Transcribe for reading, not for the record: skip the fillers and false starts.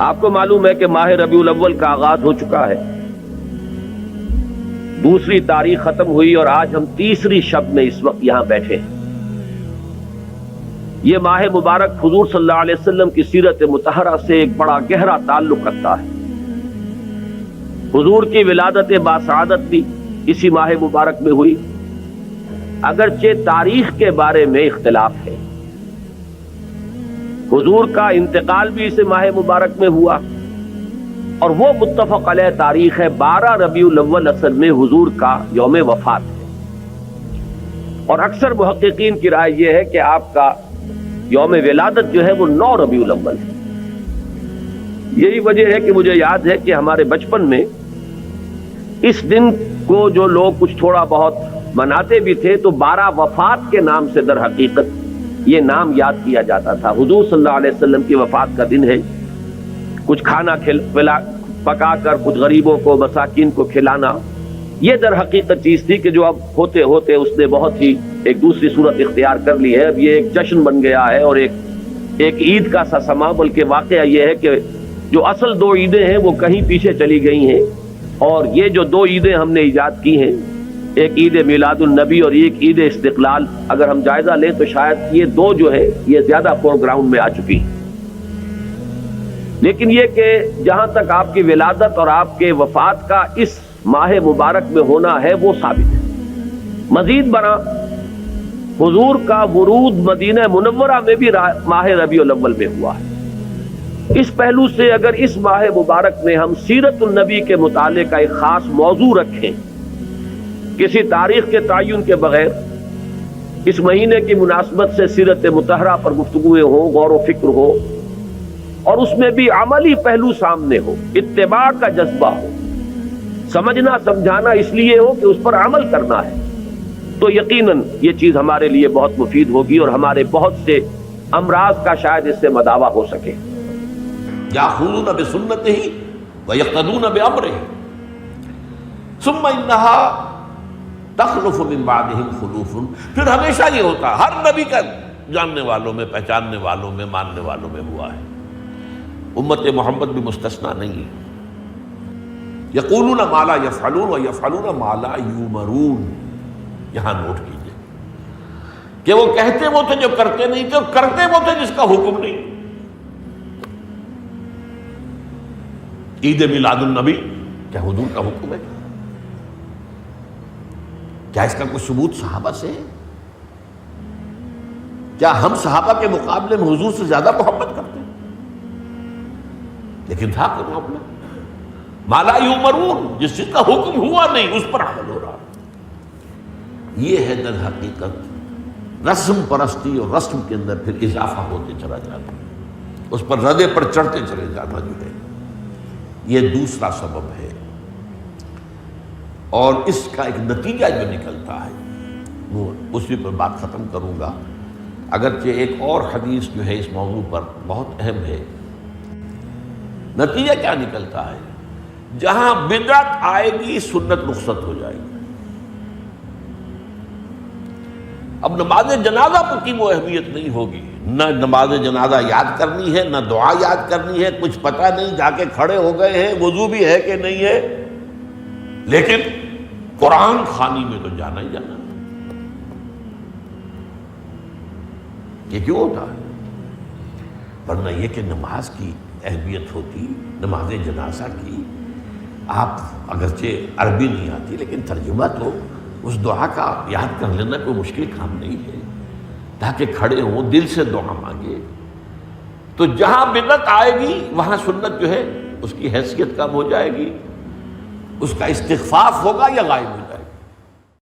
آپ کو معلوم ہے کہ ماہ ربیع الاول کا آغاز ہو چکا ہے، دوسری تاریخ ختم ہوئی اور آج ہم تیسری شب میں اس وقت یہاں بیٹھے ہیں۔ یہ ماہ مبارک حضور صلی اللہ علیہ وسلم کی سیرت مطہرہ سے ایک بڑا گہرا تعلق رکھتا ہے۔ حضور کی ولادت باسعادت بھی اسی ماہ مبارک میں ہوئی، اگرچہ تاریخ کے بارے میں اختلاف ہے۔ حضور کا انتقال بھی اس ماہ مبارک میں ہوا، اور وہ متفق علیہ تاریخ ہے 12 ربیع الاول اصل میں حضور کا یوم وفات ہے، اور اکثر محققین کی رائے یہ ہے کہ آپ کا یوم ولادت جو ہے وہ 9 ربیع الاول ہے۔ یہی وجہ ہے کہ مجھے یاد ہے کہ ہمارے بچپن میں اس دن کو جو لوگ کچھ تھوڑا بہت مناتے بھی تھے تو 12 وفات کے نام سے در حقیقت یہ نام یاد کیا جاتا تھا۔ حضور صلی اللہ علیہ وسلم کی وفات کا دن ہے، کچھ کھانا پکا کر کچھ غریبوں کو مساکین کو کھلانا، یہ در حقیقت چیز تھی کہ جو اب ہوتے ہوتے اس نے بہت ہی ایک دوسری صورت اختیار کر لی ہے۔ اب یہ ایک جشن بن گیا ہے اور ایک عید کا سا سما، بلکہ واقعہ یہ ہے کہ جو اصل 2 عیدیں ہیں وہ کہیں پیچھے چلی گئی ہیں، اور یہ جو 2 عیدیں ہم نے ایجاد کی ہیں، ایک عید میلاد النبی اور ایک عید استقلال، اگر ہم جائزہ لیں تو شاید یہ 2 جو ہے یہ زیادہ فور گراؤنڈ میں آ چکی ہیں۔ لیکن یہ کہ جہاں تک آپ کی ولادت اور آپ کے وفات کا اس ماہ مبارک میں ہونا ہے وہ ثابت ہے۔ مزید برآں حضور کا ورود مدینہ منورہ میں بھی ماہ ربیع الاول میں ہوا ہے۔ اس پہلو سے اگر اس ماہ مبارک میں ہم سیرت النبی کے مطالعے کا ایک خاص موضوع رکھیں، کسی تاریخ کے تعین کے بغیر اس مہینے کی مناسبت سے سیرت مطہرہ پر گفتگویں ہوں، غور و فکر ہو، اور اس میں بھی عملی پہلو سامنے ہو، اتباع کا جذبہ ہو، سمجھنا سمجھانا اس لیے ہو کہ اس پر عمل کرنا ہے، تو یقیناً یہ چیز ہمارے لیے بہت مفید ہوگی اور ہمارے بہت سے امراض کا شاید اس سے مداوع ہو سکے۔ یاخذون بسنتہ ویقتدون بامرہ ثم انہا تخلف من بعدہم خلوف۔ پھر ہمیشہ یہ ہوتا ہے، ہر نبی کا جاننے والوں میں، پہچاننے والوں میں، ماننے والوں میں ہوا ہے، امت محمد بھی مستثنیٰ نہیں ہے۔ یقولون ما لا یفعلون ویفعلون ما لا یؤمرون۔ یہاں نوٹ کیجئے کہ وہ کہتے وہ تھے جو کرتے نہیں تھے، اور کرتے وہ تھے جس کا حکم نہیں۔ عید میلاد النبی کیا حضور کا حکم ہے؟ کیا اس کا کوئی ثبوت صحابہ سے ہے؟ کیا ہم صحابہ کے مقابلے میں حضور سے زیادہ محبت کرتے ہیں؟ لیکن تھا کوئی معاملہ ما لا یؤمرون، جس چیز کا حکم ہوا نہیں اس پر عمل ہو رہا۔ یہ ہے در حقیقت رسم پرستی، اور رسم کے اندر پھر اضافہ ہوتے چلا جاتا، اس پر ردے پر چڑھتے چلے جانا جو ہے، یہ دوسرا سبب ہے۔ اور اس کا ایک نتیجہ جو نکلتا ہے وہ اسی پر بات ختم کروں گا، اگرچہ ایک اور حدیث جو ہے اس موضوع پر بہت اہم ہے۔ نتیجہ کیا نکلتا ہے؟ جہاں بدعت آئے گی سنت رخصت ہو جائے گی۔ اب نماز جنازہ پر کی وہ اہمیت نہیں ہوگی، نہ نماز جنازہ یاد کرنی ہے، نہ دعا یاد کرنی ہے، کچھ پتہ نہیں، جا کے کھڑے ہو گئے ہیں، وضو بھی ہے کہ نہیں ہے، لیکن قرآن خوانی میں تو جانا ہی جانا۔ یہ کیوں ہوتا ہے؟ ورنہ یہ کہ نماز کی اہمیت ہوتی، نماز جنازہ کی، آپ اگرچہ عربی نہیں آتی لیکن ترجمہ تو اس دعا کا یاد کر لینا کوئی مشکل کام نہیں ہے، تاکہ کھڑے ہوں دل سے دعا مانگے۔ تو جہاں بدعت آئے گی وہاں سنت جو ہے اس کی حیثیت کم ہو جائے گی، اس کا استخفاف ہوگا یا غائب ہو جائے گا۔